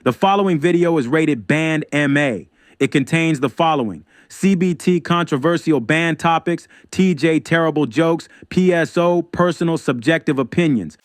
The following video is rated Band MA. It contains the following: CBT controversial band topics, TJ terrible jokes, PSO personal subjective opinions.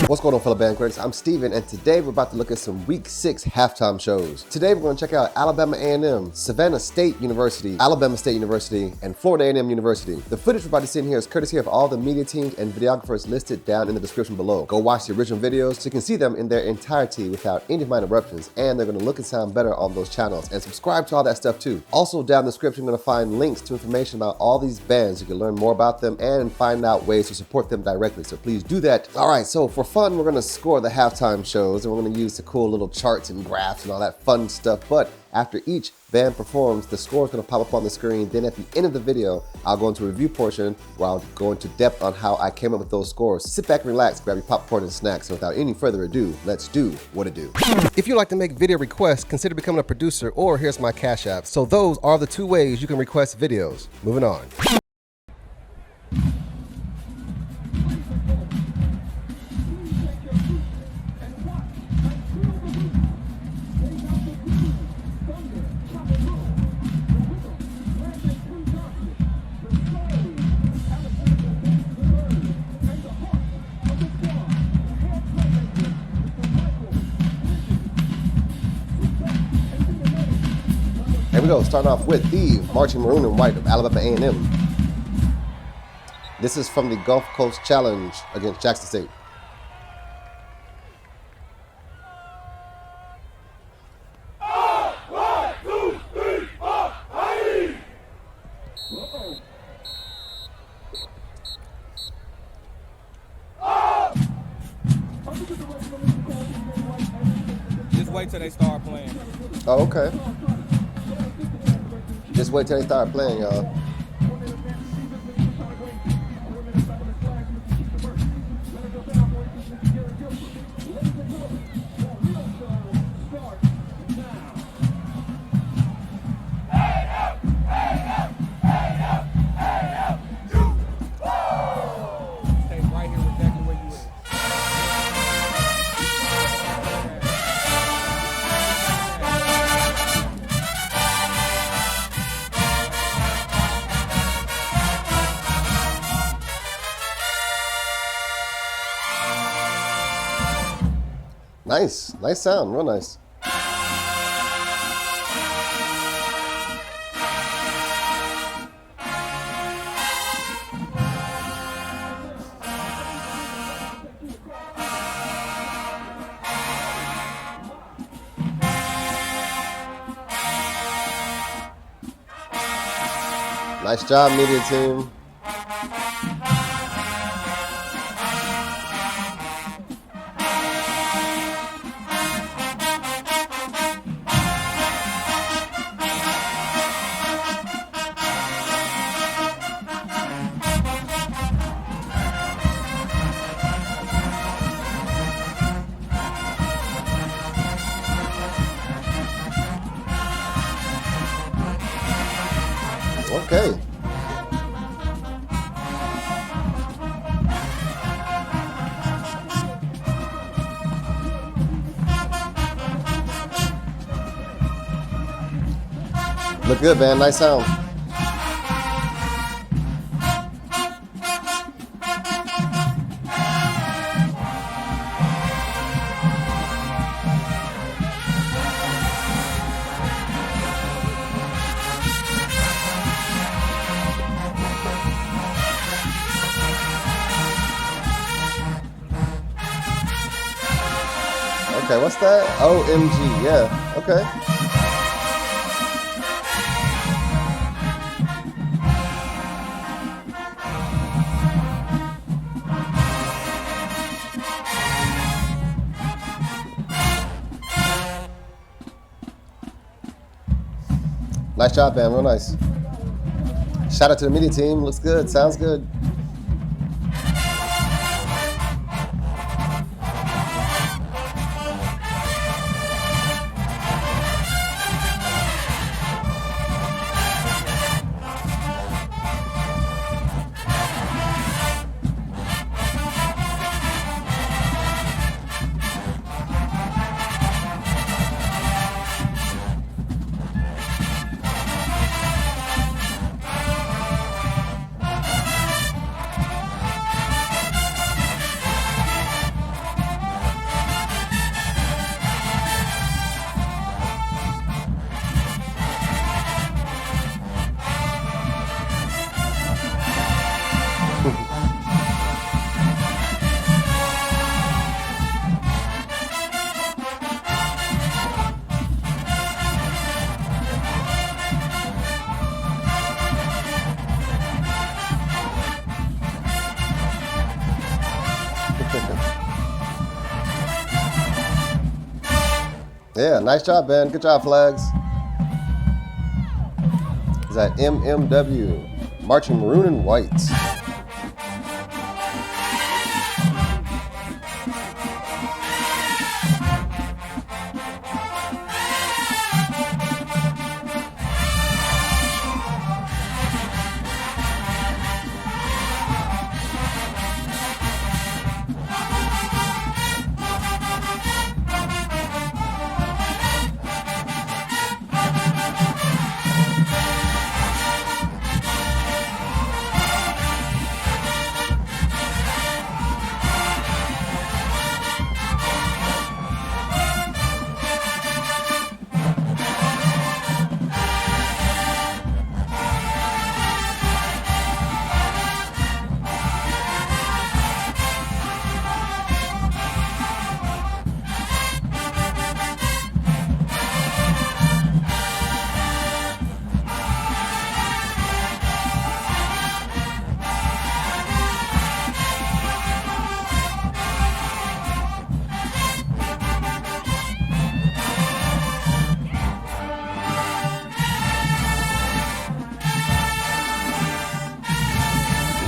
What's going on, fellow band critics? I'm Steven, and today we're about to look at some Week 6 halftime shows. Today we're going to check out Alabama A&M, Savannah State University, Alabama State University, and Florida A&M University. The footage we're about to see in here is courtesy of all the media teams and videographers listed down in the description below. Go watch the original videos so you can see them in their entirety without any of my interruptions, and they're going to look and sound better on those channels. And subscribe to all that stuff too. Also down in the description, you're going to find links to information about all these bands. You can learn more about them and find out ways to support them directly, so please do that. All right, so for fun, we're going to score the halftime shows, and we're going to use the cool little charts and graphs and all that fun stuff. But after each band performs, the score is going to pop up on the screen. Then at the end of the video, I'll go into a review portion where I'll go into depth on how I came up with those scores. Sit back and relax, grab your popcorn and snacks. So without any further ado, let's do what it do. If you'd like to make video requests, consider becoming a producer, or here's my Cash App. So those are the two ways you can request videos. Moving on. Here we go, starting off with the Marching Maroon White of Alabama A&M. This is from the Gulf Coast Challenge against Jackson State. Just wait till they start playing. Oh, okay. Just wait till they start playing, y'all. Nice, nice sound, real nice. Nice job, media team. Okay. Look good, man. Nice sound. Okay, what's that? OMG, yeah, okay. Nice job, man, real nice. Shout out to the media team, looks good, sounds good. Yeah, nice job, Ben. Good job, Flags. Is that MMW, Marching Maroon and White.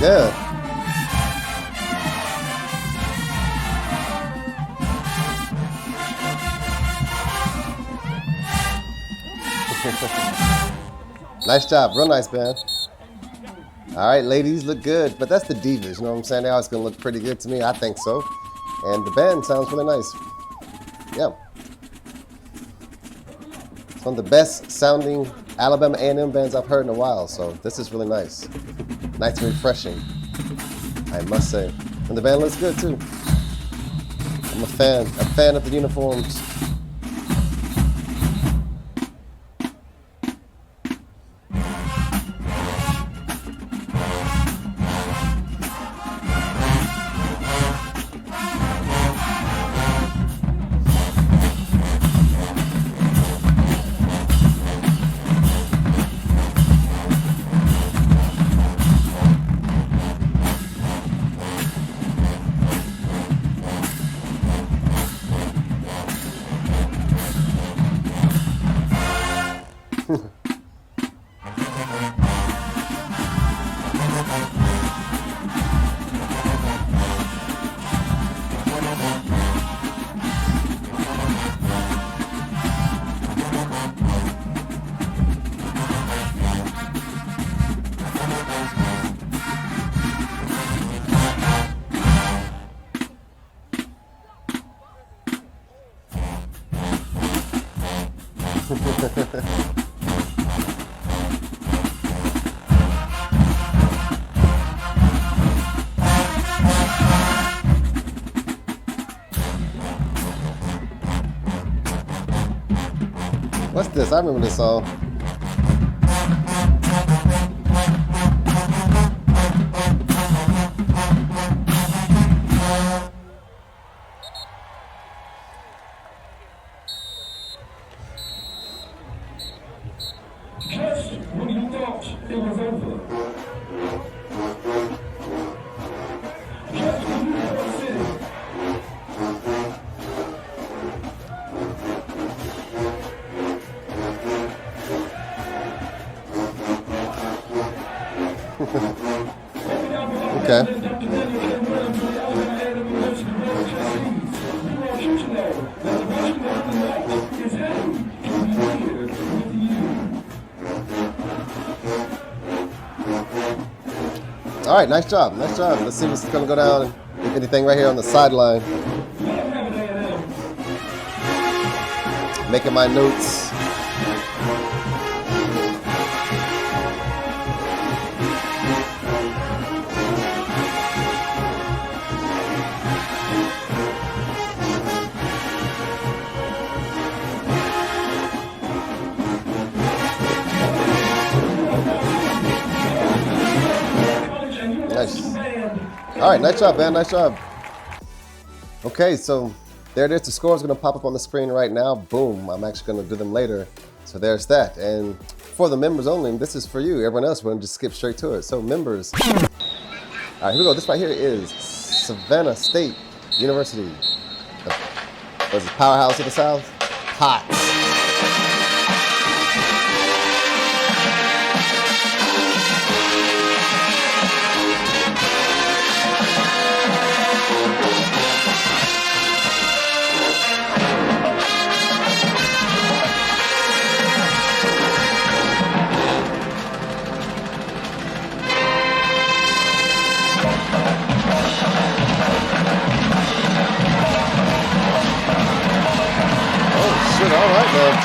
Yeah. Nice job. Real nice, man. All right, ladies, look good. But that's the divas, you know what I'm saying? They always going to look pretty good to me. I think so. And the band sounds really nice. Yeah. It's one of the best sounding Alabama A&M bands I've heard in a while. So this is really nice. Nice and refreshing, I must say. And the band looks good, too. I'm a fan of the uniforms. What's this? I remember this song. Just when you thought it was over. Just when you thought it. Okay. All right, nice job, nice job. Let's see what's gonna go down. If anything right here on the sideline. Making my notes. Nice. All right, nice job, man. Nice job. Okay, so there it is. The score is going to pop up on the screen right now. Boom. I'm actually going to do them later. So there's that. And for the members only, this is for you. Everyone else, we're going to just skip straight to it. So members. All right, here we go. This right here is Savannah State University. What is it, Powerhouse of the South? Hot. All right, man.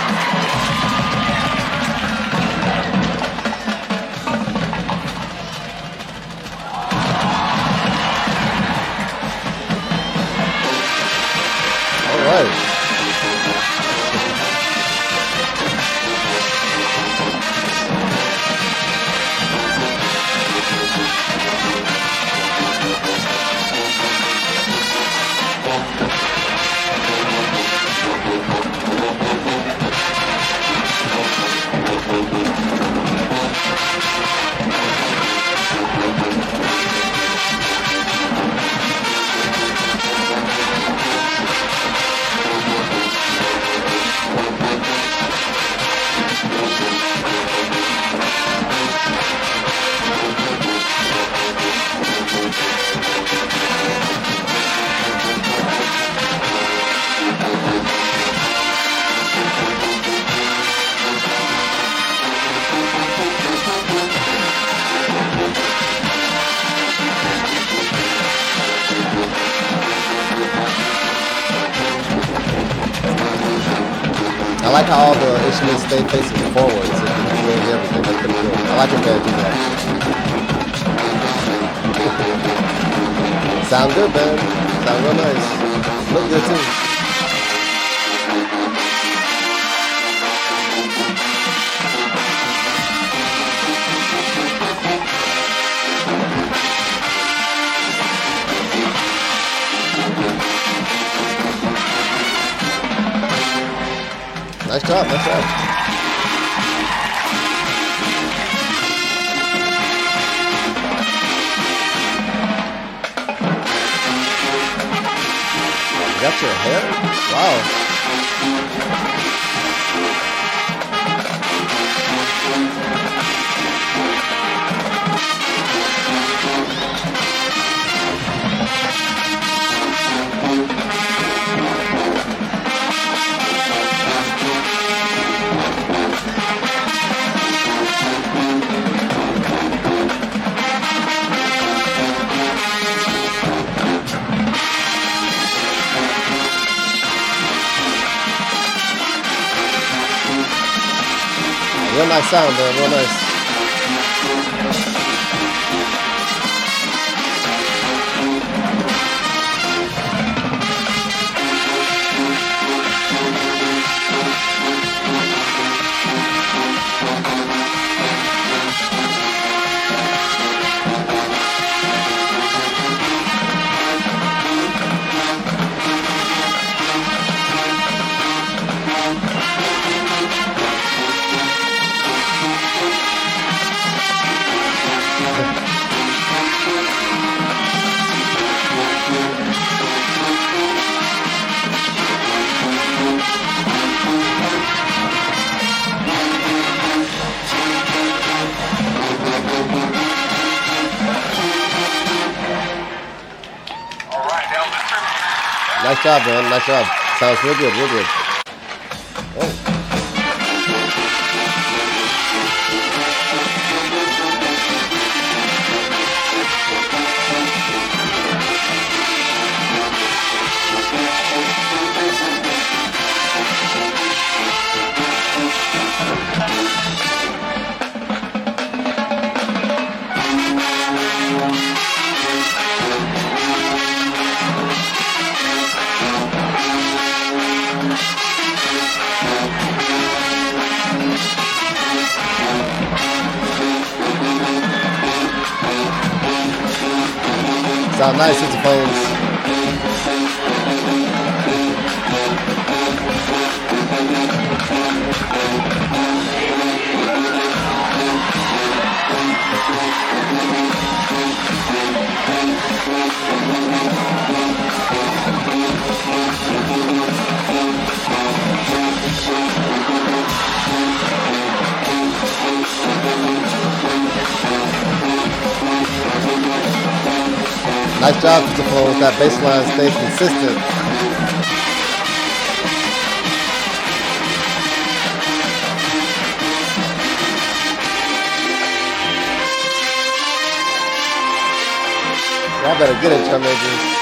All right. I like how all the instruments stay facing forward, so you can hear everything. That's pretty cool. I like it when they do that. Sound good, man. Sound real nice. Look good too. Nice job, nice job. You got your hair? Wow. Real nice sound, man. Real nice. Nice job, man. Nice job. Sounds real good, real good. Oh. Sound nice with the phones. Nice job, Mr. Flow, with that baseline stays consistent. Y'all better get it, drum majors.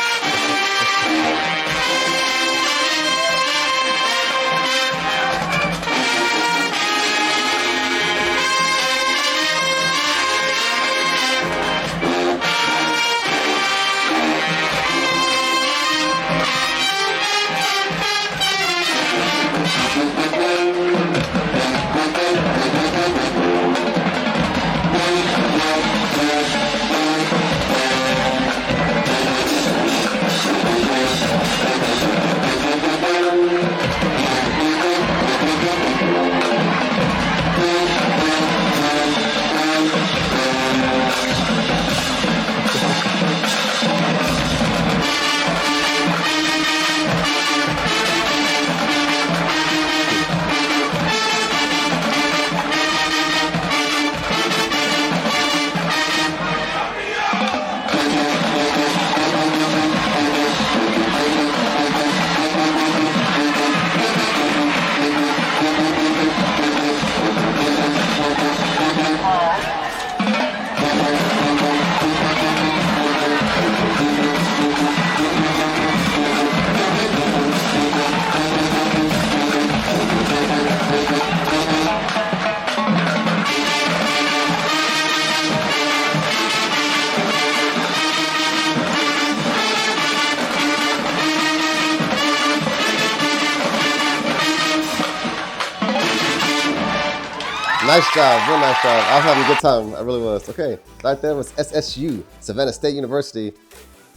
Nice job, real nice job. I was having a good time, I really was. Okay, right there was SSU, Savannah State University.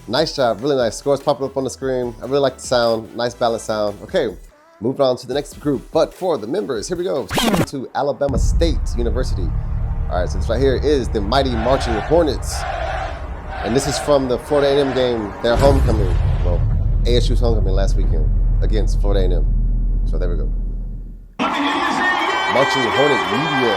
Nice job, really nice. Scores popping up on the screen. I really like the sound, nice balanced sound. Okay, moving on to the next group. But for the members, here we go. To Alabama State University. All right, so this right here is the Mighty Marching Hornets. And this is from the Florida A&M game, their homecoming. Well, ASU's homecoming last weekend against Florida A&M. So there we go. Marching Hornet Media.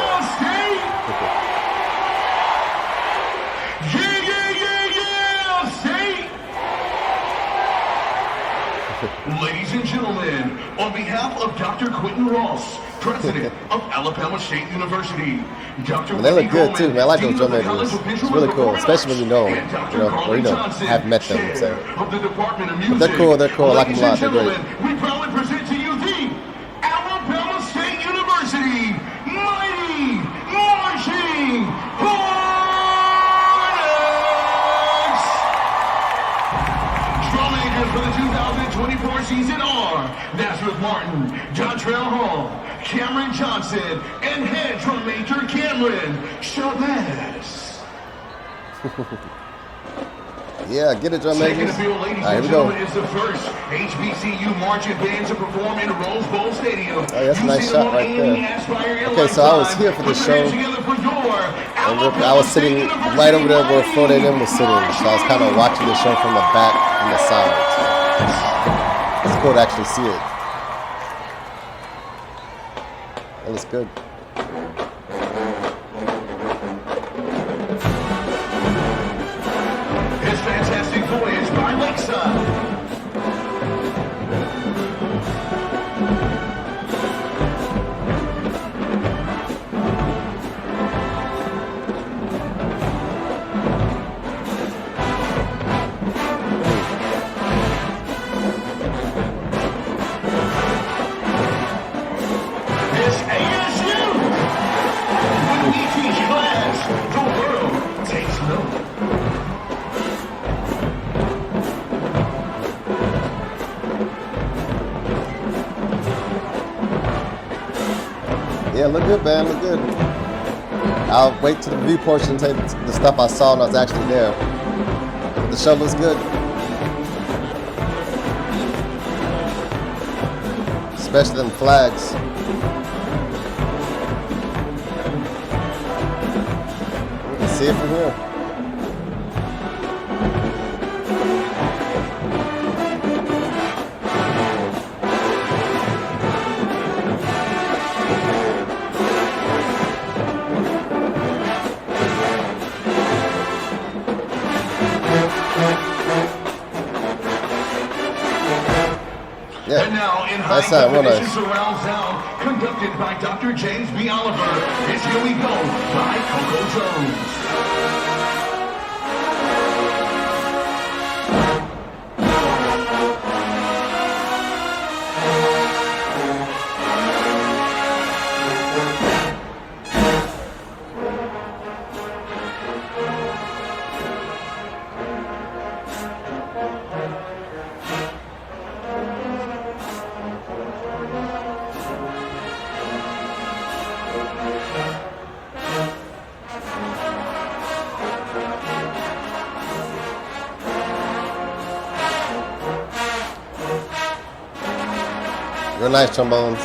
Ladies and gentlemen, on behalf of Dr. Quentin Ross, president of Alabama State University, Dr. And they look good too, man. I like those drum majors. It's really cool, especially when you know, have met them. So. But they're cool. They're cool. I like them a lot. They're great. We proudly present to you the Alabama State University Mighty Marching Hornets. Drum majors for the 2024 season are Nazareth Martin, Dontrell Hall, Cameron Johnson, and head drum major Cameron Chavez. Yeah, get it, drum majors. All right, here we go. Is the first HBCU marching band to perform in the Rose Bowl Stadium. Oh, that's a nice shot right there. Okay, so I was here for the show, and I was sitting right over there where Florida A&M was sitting, so I was kind of watching the show from the back and the side. So it's cool to actually see it. That looks good. His fantastic voyage by Lakeside. This ASU. When we teach class, the world takes note. Yeah, look good, man. Look good. I'll wait till the review portion to take the stuff I saw when I was actually there. But the show looks good. Especially them flags. You can see it from here. Nice sound, real nice. Surround sound conducted by Dr. James B. Oliver. It's Here We Go by Coco Jones. Real nice trombones.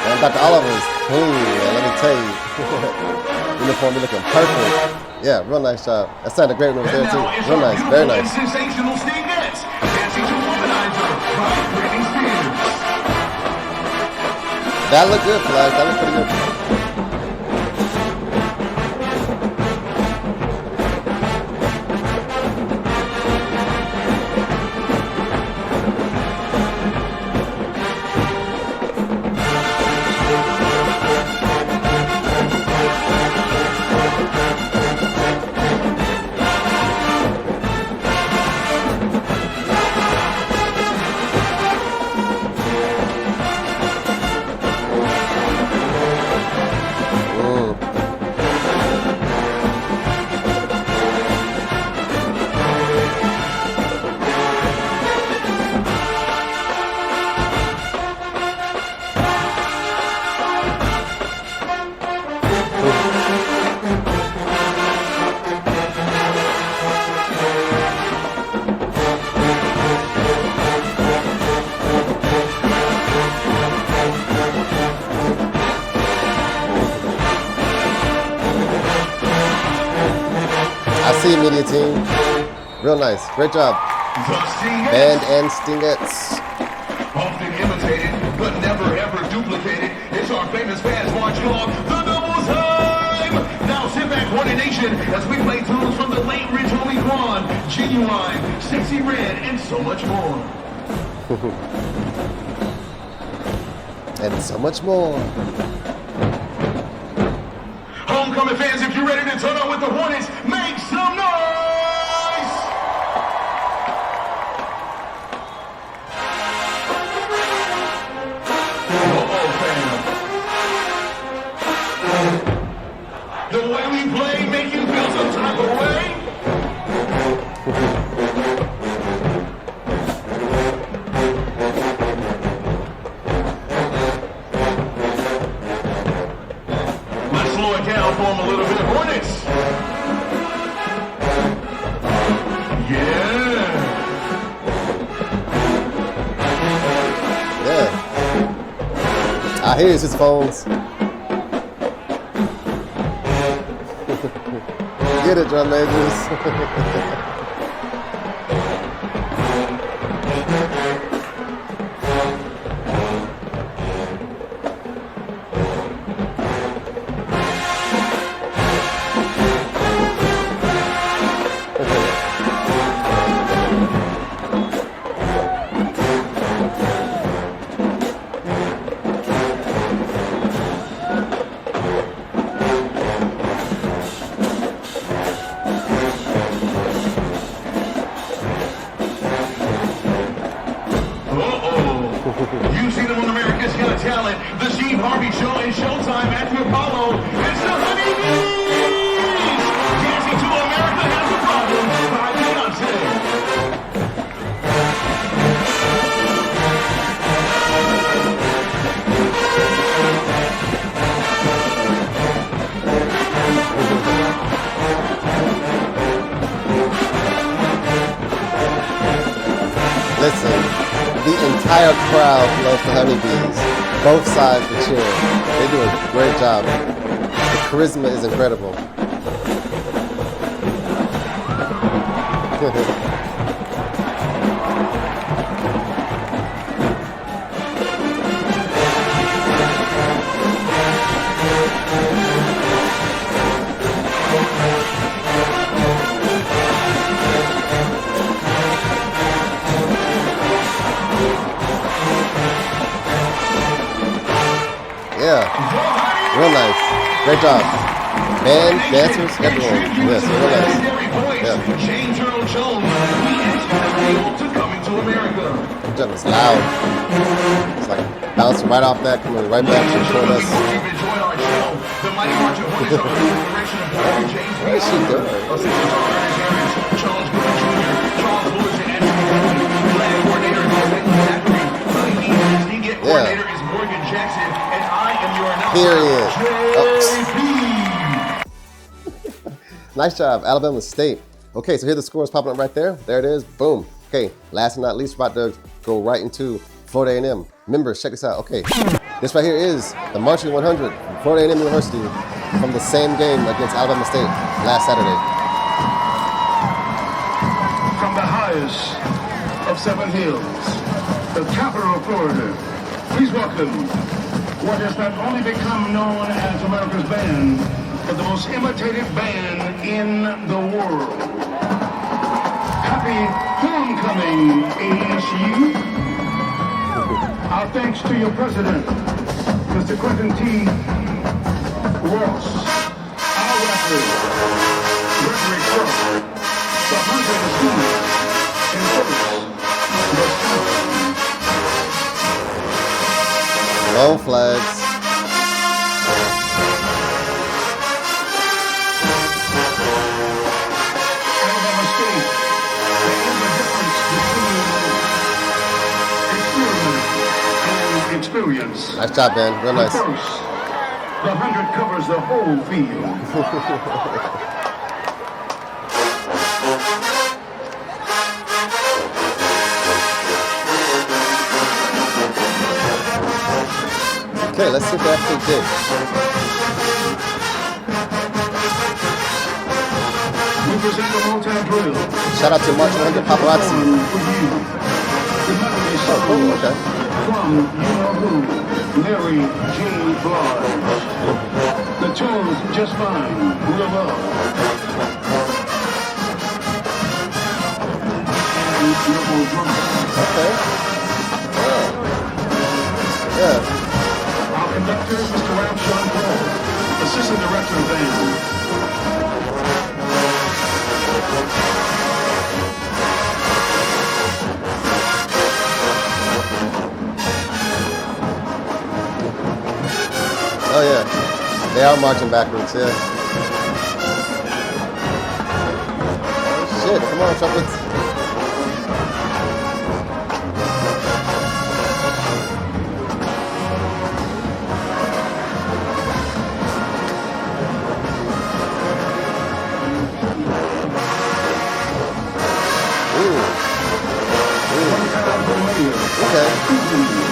And Dr. Oliver is clean, man, let me tell you. Uniform be looking perfect. Yeah, real nice job. That sounded great when it was there too. Real nice, very nice. Sensational Stevettes, dancing to Womanizer by Britney Spears. That looked good, Flash. That looked pretty good. ASU Media team. Real nice. Great job. Band and Stingettes. Often imitated, but never ever duplicated. It's our famous fans marching on the double time. Now sit back, Hornet Nation, as we play tunes from the late Rich Homie Quan, Genuine, Sexy Red, and so much more. And so much more. Homecoming fans, if you're ready to turn on with the Hornets, make some noise! Uh-oh, fam. The way we play make you feel some type of way? Let's slow it down for them a little bit. Hornets! Yeah! Yeah. I hear it's his phones. Get it, drum majors. them on America's Got Talent, the Steve Harvey Show, and Showtime at the Apollo. It's the Honeybees! Dancing to America Has a Problem by Beyonce. Listen, the entire crowd loves the Honeybees. Both sides are cheering. They do a great job. The charisma is incredible. Yeah, real nice. Great job. Band, dancers, everyone. Yes, real nice. Yeah. Good job. It's loud. It's like bouncing right off that, coming right back to showing us. What is she doing? Yeah. Period. Oh. Nice job, Alabama State. Okay, so here the score is popping up right there. There it is. Boom. Okay, last but not least, we're about to go right into Florida A&M. Members, check this out. Okay, this right here is the Marching 100 from Florida A&M University from the same game against Alabama State last Saturday. From the highest of Seven Hills, the capital of Florida, please welcome what has not only become known as America's Band, but the most imitated band in the world. Happy homecoming, ASU. Our thanks to your president, Mr. Quentin T. Ross, our referee, Gregory Crow, the 100 students in first, the second. No flags. Alabama State, there is a difference between experiment and experience. Nice job, Ben. Real nice. First, the 100 covers the whole field. Okay, let's see if they actually did. We present the multi-drill. Shout out to Marching 100 Paparazzi. Oh, cool, okay. From you-know-who, Larry J. Blige. The tune's just fine. Real love. And beautiful drums. Okay. Yeah. Yeah. Our conductor, Mr. Ramshawn Paul, Assistant Director of Band. Oh yeah, they are marching backwards, yeah. Oh, shit, come on, trumpets. Okay,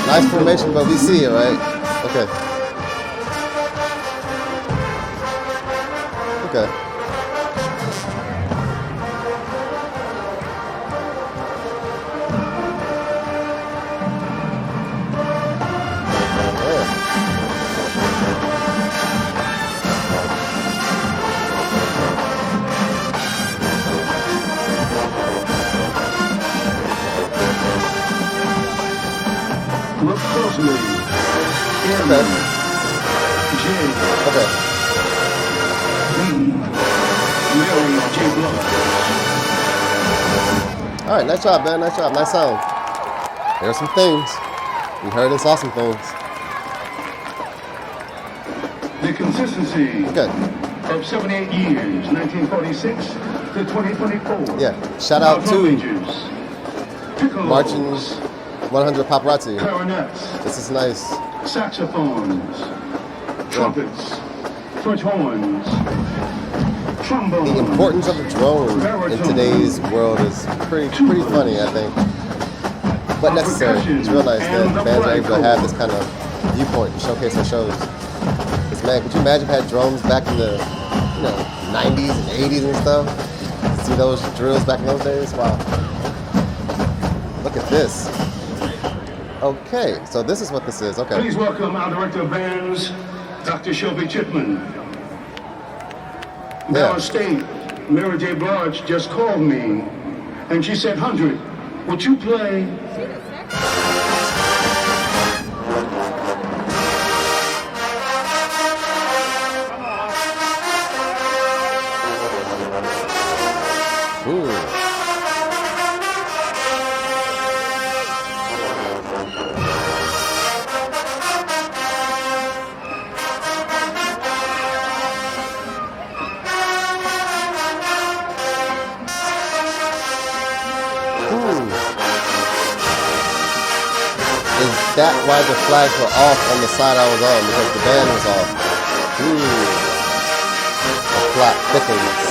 nice formation, but we see it, right? Okay. Okay. Look closely. Okay. J. Okay. Larry J. Blige. All right, nice job, man. Nice job. Nice sound. There are some things. We heard and saw some things. The consistency Okay. of 78 years, 1946 to 2024. Yeah. Shout out to piccolos, Marching 100 Paparazzi. clarinets, This is nice. saxophones, trumpets, French horns, trombones. The importance of the drone in today's world is pretty funny, I think. But necessary. It's real nice that bands are able to have this kind of viewpoint and showcase their shows. Because man, could you imagine if I had drones back in the 90s and 80s and stuff? See those drills back in those days? Wow. Look at this. Okay, so this is what this is. Okay. Please welcome our director of bands, Dr. Shelby Chipman. Dallas State, Mary J. Blige just called me, and she said, 100, would you play? Is that why the flags were off on the side I was on? Because the band was off. The plot thickens.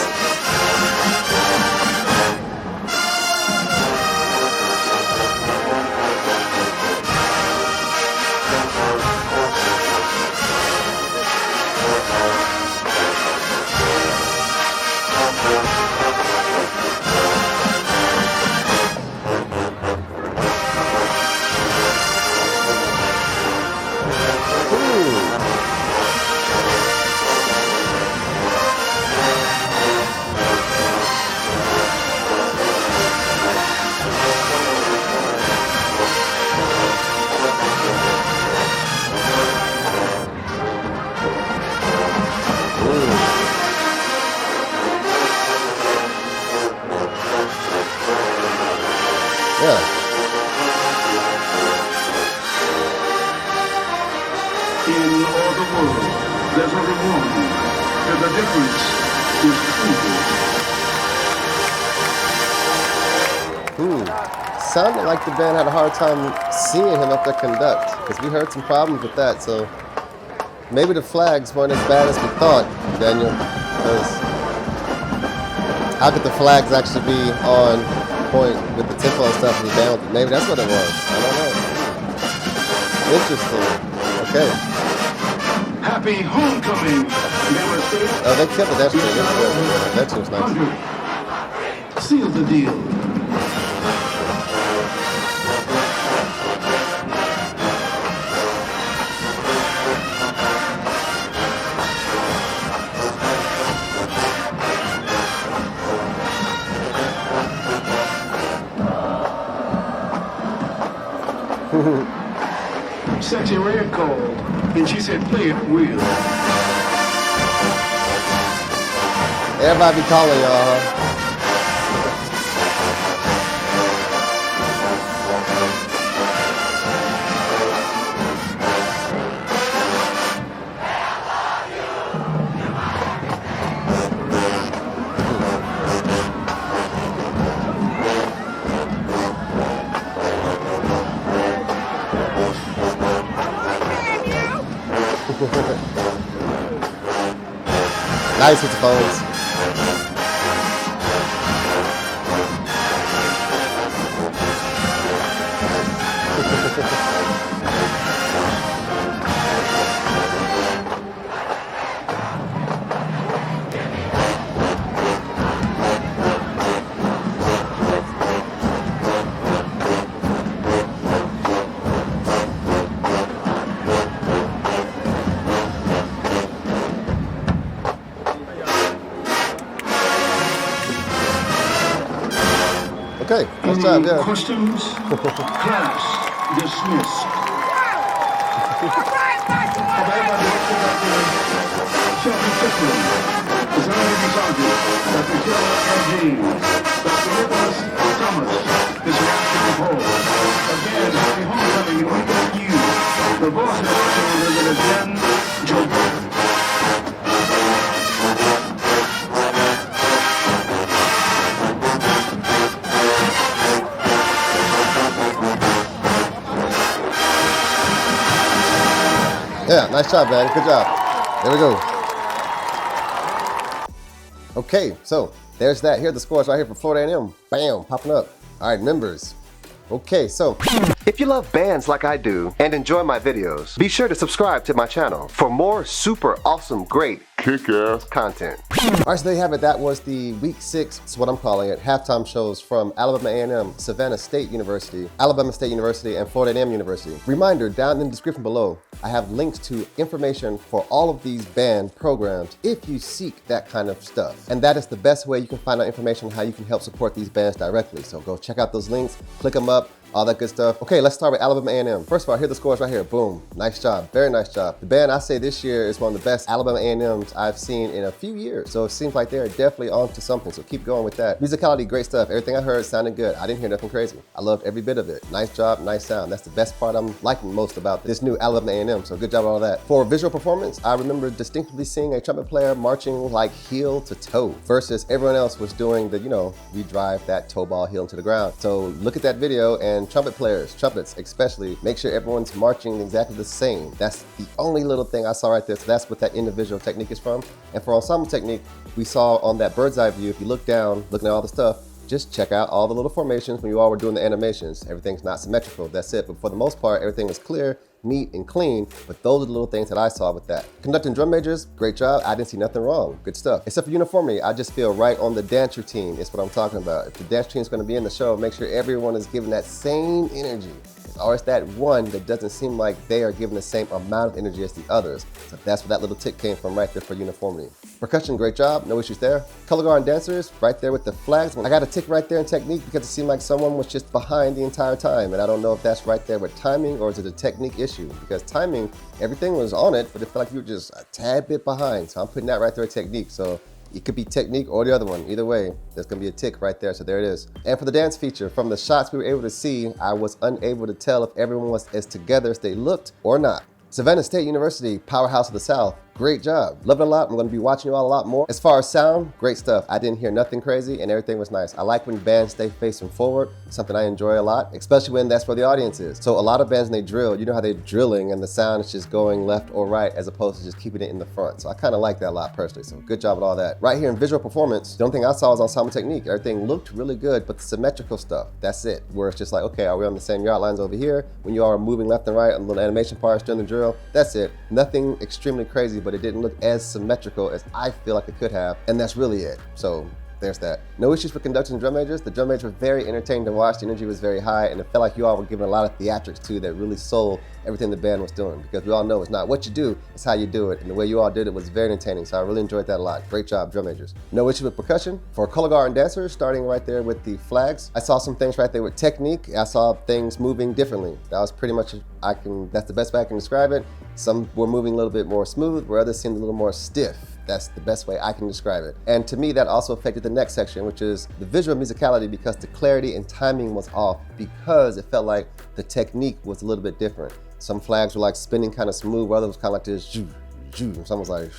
In all the world, there's only one, and the difference is people. Sounded like the band had a hard time seeing him up there conduct, because we heard some problems with that, so maybe the flags weren't as bad as we thought, Daniel, because how could the flags actually be on point with the tempo and stuff and the band? Maybe that's what it was. I don't know. Interesting. Okay. Happy homecoming, Dallas State. Oh, they kept it. That's good. That was nice. 100. Seal the deal. Sexy Red called, and she said, play it real. Everybody be calling y'all, huh? Nice with the phones. Okay, nice job, yeah. Questions? Class dismissed. Shelby Chipman, Design Sergeant, Dr. Carol L. James, Dr. Nicholas Thomas, this reaction report. Again, happy homecoming, and we thank you boss is also remembered as Jan Joker. Yeah, nice job, man. Good job. There we go. Okay, so there's that. Here are the scores right here for Florida A&M. Bam, popping up. All right, members. Okay, so if you love bands like I do and enjoy my videos, be sure to subscribe to my channel for more super awesome, great, kick-ass content. All right, so there you have it. That was the week 6, that's what I'm calling it, halftime shows from Alabama A&M, Savannah State University, Alabama State University, and Florida A&M University. Reminder, down in the description below, I have links to information for all of these band programs if you seek that kind of stuff. And that is the best way you can find out information on how you can help support these bands directly. So go check out those links, click them up, all that good stuff. Okay, let's start with Alabama A&M. First of all, here are the scores right here. Boom. Nice job. Very nice job. The band I say this year is one of the best Alabama A&Ms I've seen in a few years. So it seems like they're definitely on to something. So keep going with that. Musicality, great stuff. Everything I heard sounded good. I didn't hear nothing crazy. I loved every bit of it. Nice job, nice sound. That's the best part I'm liking most about this new Alabama A&M. So good job on all that. For visual performance, I remember distinctly seeing a trumpet player marching like heel to toe versus everyone else was doing the, we drive that toe ball heel into the ground. So look at that video and trumpet players, trumpets especially, make sure everyone's marching exactly the same. That's the only little thing I saw right there. So that's what that individual technique is from. And for ensemble technique, we saw on that bird's eye view, if you look down, looking at all the stuff, just check out all the little formations when you all were doing the animations. Everything's not symmetrical, that's it. But for the most part, everything was clear, neat, and clean. But those are the little things that I saw with that. Conducting drum majors, great job. I didn't see nothing wrong. Good stuff. Except for uniformity, I just feel right on the dance routine is what I'm talking about. If the dance routine is going to be in the show, make sure everyone is giving that same energy. Or it's that one that doesn't seem like they are giving the same amount of energy as the others. So that's where that little tick came from right there for uniformity. Percussion, great job, no issues there. Color guard dancers, right there with the flags. I got a tick right there in technique because it seemed like someone was just behind the entire time. And I don't know if that's right there with timing or is it a technique issue? Because timing, everything was on it, but it felt like you were just a tad bit behind. So I'm putting that right there at technique. So it could be technique or the other one. Either way, there's gonna be a tick right there, so there it is. And for the dance feature, from the shots we were able to see, I was unable to tell if everyone was as together as they looked or not. Savannah State University, Powerhouse of the South, great job. Love it a lot. I'm gonna be watching you all a lot more. As far as sound, great stuff. I didn't hear nothing crazy and everything was nice. I like when bands stay facing forward, something I enjoy a lot, especially when that's where the audience is. So a lot of bands, when they drill, you know how they're drilling and the sound is just going left or right as opposed to just keeping it in the front. So I kind of like that a lot personally. So good job with all that. Right here in visual performance, the only thing I saw was ensemble technique. Everything looked really good, but the symmetrical stuff, that's it. Where it's just like, okay, are we on the same yard lines over here? When you all are moving left and right on little animation parts during the drill, that's it. Nothing extremely crazy, but it didn't look as symmetrical as I feel like it could have, and that's really it. So there's that. No issues with conducting drum majors. The drum majors were very entertaining to watch. The energy was very high, and it felt like you all were giving a lot of theatrics too that really sold everything the band was doing, because we all know it's not what you do, it's how you do it, and the way you all did it was very entertaining, so I really enjoyed that a lot. Great job, drum majors. No issue with percussion. For color guard and dancers, starting right there with the flags, I saw some things right there with technique. I saw things moving differently. That was pretty much, that's the best way I can describe it. Some were moving a little bit more smooth, where others seemed a little more stiff. That's the best way I can describe it. And to me, that also affected the next section, which is the visual musicality, because the clarity and timing was off, because it felt like the technique was a little bit different. Some flags were like spinning kind of smooth, others was kind of like this, zoo, zoo. Some was like,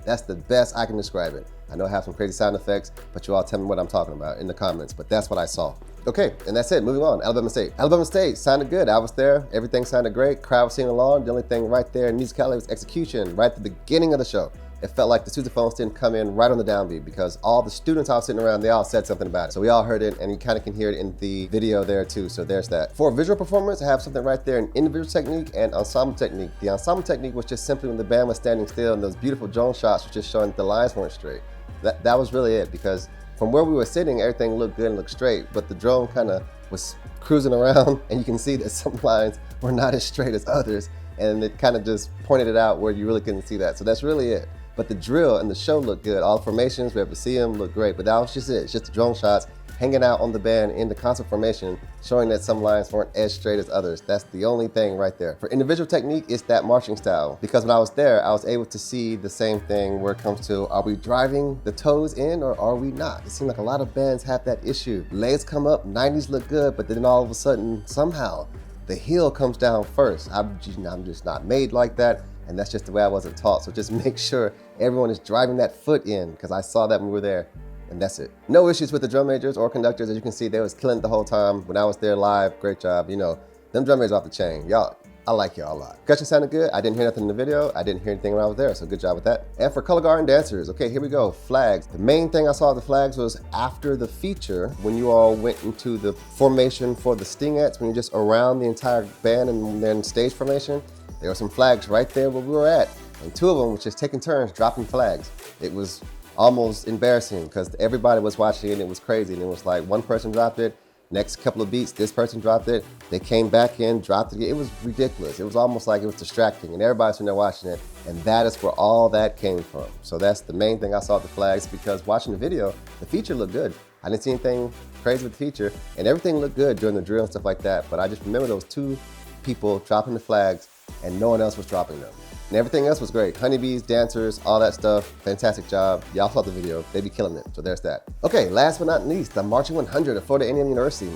that's the best I can describe it. I know I have some crazy sound effects, but you all tell me what I'm talking about in the comments, but that's what I saw. Okay, and that's it, moving on, Alabama State. Alabama State sounded good, I was there, everything sounded great, crowd was singing along. The only thing right there in musicality was execution, right at the beginning of the show. It felt like the sousaphones didn't come in right on the downbeat, because all the students I was sitting around, they all said something about it. So we all heard it, and you kind of can hear it in the video there too, so there's that. For visual performance, I have something right there in individual technique and ensemble technique. The ensemble technique was just simply when the band was standing still and those beautiful drone shots were just showing that the lines weren't straight. That was really it, because from where we were sitting, everything looked good and looked straight, but the drone kind of was cruising around, and you can see that some lines were not as straight as others, and it kind of just pointed it out where you really couldn't see that. So that's really it. But the drill and the show looked good. All the formations, we have to see them, look great, but that was just it. It's just the drone shots hanging out on the band in the concert formation, showing that some lines weren't as straight as others. That's the only thing right there. For individual technique, it's that marching style. Because when I was there, I was able to see the same thing where it comes to, are we driving the toes in or are we not? It seemed like a lot of bands have that issue. Legs come up, 90s look good, but then all of a sudden, somehow, the heel comes down first. I'm just not made like that, and that's just the way I wasn't taught. So just make sure everyone is driving that foot in, because I saw that when we were there, and that's it. No issues with the drum majors or conductors. As you can see, they was killing it the whole time. When I was there live, great job. You know, them drum majors off the chain. Y'all, I like y'all a lot. Percussion sounded good. I didn't hear nothing in the video. I didn't hear anything when I was there, so good job with that. And for color guard and dancers, okay, here we go, flags. The main thing I saw of the flags was after the feature, when you all went into the formation for the stingettes, when you're just around the entire band and then stage formation, there were some flags right there where we were at. And two of them was just taking turns dropping flags. It was almost embarrassing because everybody was watching it and it was crazy. And it was like one person dropped it, next couple of beats, this person dropped it, they came back in, dropped it. It was ridiculous. It was almost like it was distracting and everybody's sitting there watching it, and that is where all that came from. So that's the main thing I saw at the flags, because watching the video, the feature looked good. I didn't see anything crazy with the feature, and everything looked good during the drill and stuff like that, but I just remember those two people dropping the flags and no one else was dropping them. And everything else was great. Honeybees, dancers, all that stuff. Fantastic job. Y'all saw the video. They be killing it. So there's that. Okay, last but not least, the Marching 100 of Florida A&M University.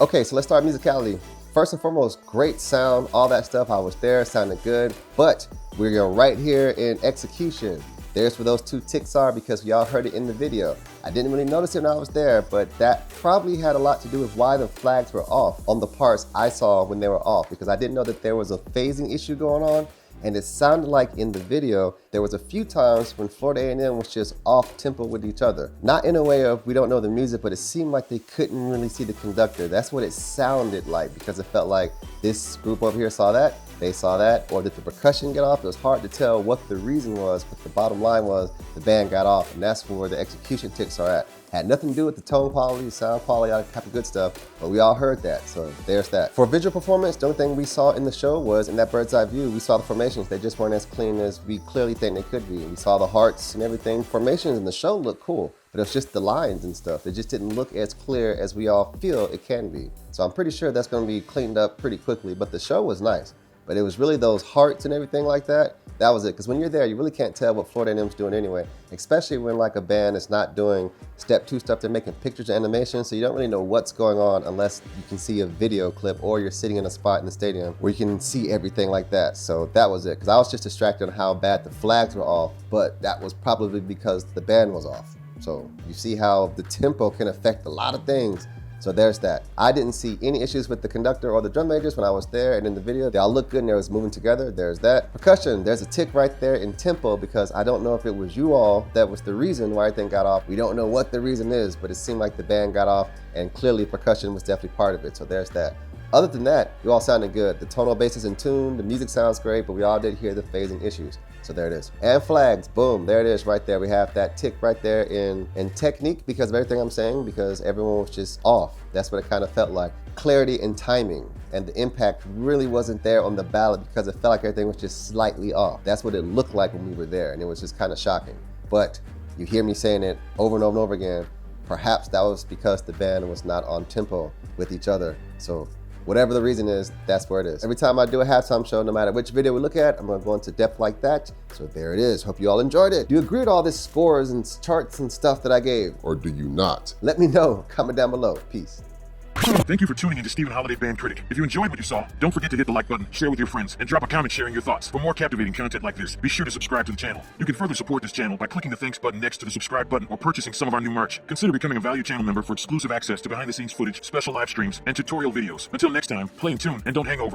Okay, so let's start musicality. First and foremost, great sound, all that stuff. I was there, sounded good. But we're right here in execution. There's where those two ticks are, because y'all heard it in the video. I didn't really notice it when I was there, but that probably had a lot to do with why the flags were off on the parts I saw when they were off, because I didn't know that there was a phasing issue going on. And it sounded like in the video, there was a few times when Florida A&M was just off tempo with each other. Not in a way of we don't know the music, but it seemed like they couldn't really see the conductor. That's what it sounded like, because it felt like this group over here saw that, they saw that, or did the percussion get off? It was hard to tell what the reason was, but the bottom line was the band got off, and that's where the execution ticks are at. Had nothing to do with the tone quality, sound quality, all that type of good stuff, but we all heard that, so there's that. For visual performance, the only thing we saw in the show was, in that bird's eye view, we saw the formations. They just weren't as clean as we clearly think they could be. We saw the hearts and everything. Formations in the show looked cool, but it was just the lines and stuff. It just didn't look as clear as we all feel it can be. So I'm pretty sure that's gonna be cleaned up pretty quickly, but the show was nice. But it was really those hearts and everything like that. That was it, because when you're there, you really can't tell what Florida A&M's doing anyway, especially when like a band is not doing step 2 stuff. They're making pictures and animation, so you don't really know what's going on unless you can see a video clip or you're sitting in a spot in the stadium where you can see everything like that. So that was it, because I was just distracted on how bad the flags were off, but that was probably because the band was off. So you see how the tempo can affect a lot of things. So there's that. I didn't see any issues with the conductor or the drum majors when I was there, and in the video, they all looked good and they was moving together. There's that. Percussion, there's a tick right there in tempo, because I don't know if it was you all that was the reason why everything got off. We don't know what the reason is, but it seemed like the band got off, and clearly percussion was definitely part of it. So there's that. Other than that, you all sounded good. The tonal bass is in tune, the music sounds great, but we all did hear the phasing issues. So there it is. And flags, boom, there it is right there. We have that tick right there in technique because of everything I'm saying, because everyone was just off. That's what it kind of felt like. Clarity and timing, and the impact really wasn't there on the ballot because it felt like everything was just slightly off. That's what it looked like when we were there, and it was just kind of shocking. But you hear me saying it over and over and over again. Perhaps that was because the band was not on tempo with each other. So whatever the reason is, that's where it is. Every time I do a halftime show, no matter which video we look at, I'm gonna go into depth like that. So there it is. Hope you all enjoyed it. Do you agree with all this scores and charts and stuff that I gave? Or do you not? Let me know. Comment down below. Peace. Thank you for tuning in to Stephen Holiday Band Critic. If you enjoyed what you saw, don't forget to hit the like button, share with your friends, and drop a comment sharing your thoughts. For more captivating content like this, be sure to subscribe to the channel. You can further support this channel by clicking the thanks button next to the subscribe button or purchasing some of our new merch. Consider becoming a valued channel member for exclusive access to behind-the-scenes footage, special live streams, and tutorial videos. Until next time, play in tune and don't hang over.